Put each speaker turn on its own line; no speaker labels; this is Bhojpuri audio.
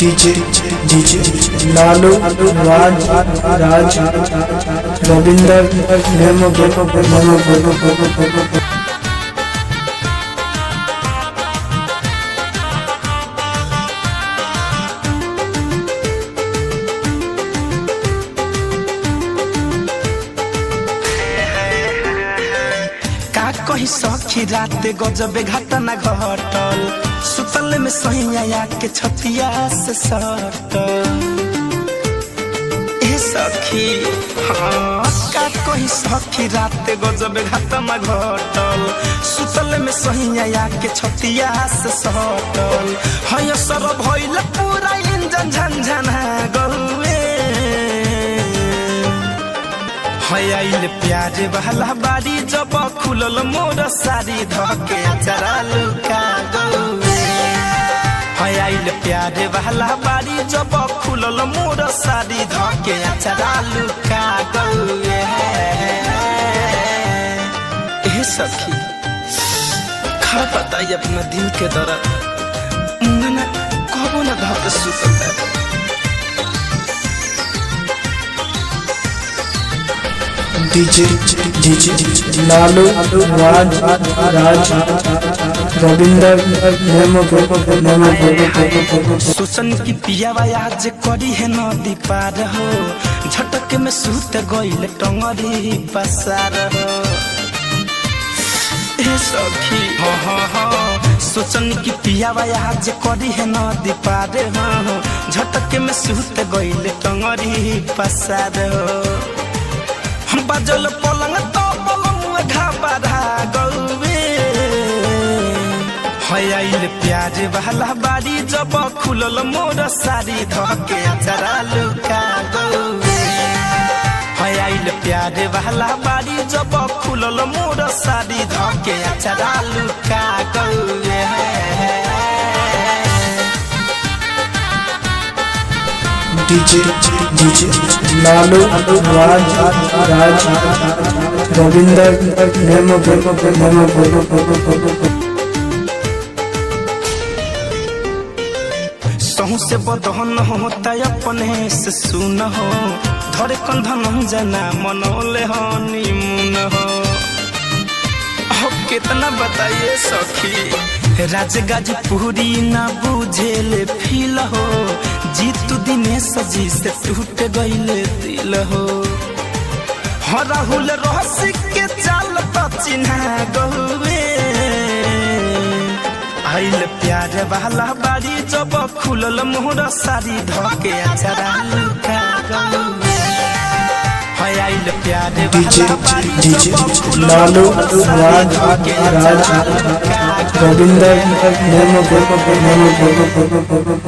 डीजे डीजे लालू राज राज रविंदर नेमो
कही सखी रात गजबे घटना घटल सुतल में सैया के छतिया से सटल ए सखी हाँ का कही सखी रात गजबे घटना घटल सुतल में सैया के छतिया से सटल हय सर भइल पूरा इंजन झनझना गहुए आइल प्यारे वाला बारी जब खुलल मोर सारी धके चरा लुका गौए आइल प्यारे वाला बारी जब खुलल मोर सारी धके चरा लुका गौए ए सखी खा बताई अपना दिल के दर्द ना कबो ना धके सुतता
डीजे डीजे लालू राज राज रविंदर नेमो
सुसन की पियावा आज करी है नदी पार हो झटक में सूत गइल टंगरी पसार हो ए सखी हाँ सुसन की पियावा आज करी है नदी पार हो झटक में सूत गइल टंगरी पसार हो बजल पलंग तो पलंग घाबरा गौए आइल प्यारे वाला बारी जब खुलल मोर सारी धके चरा लुका गौए आइल प्यारे वाला बारी जब खुलल मोर सारी धके चरा लुका गौए
डीजे डीजे लालू राज राज रविंदर नेमो
सहू से बदहन होता अपने से सुन हो धरे कंधन जना मनोले हो निमुन हो कितना बताइए सखी राज गाजीपुरी ना बुझेले फील हो जीतू दिनेश जी से टूट गइले दिल हो राहुल रहस्य के चाल तो चिन्हा गहुए आइल प्यारे वाला बारी जब खुलल मोर सारी धके चरा लुका गहुए आइल प्यारे वाला बारी जब खुलल
लालू राज राज रविंदर नेमो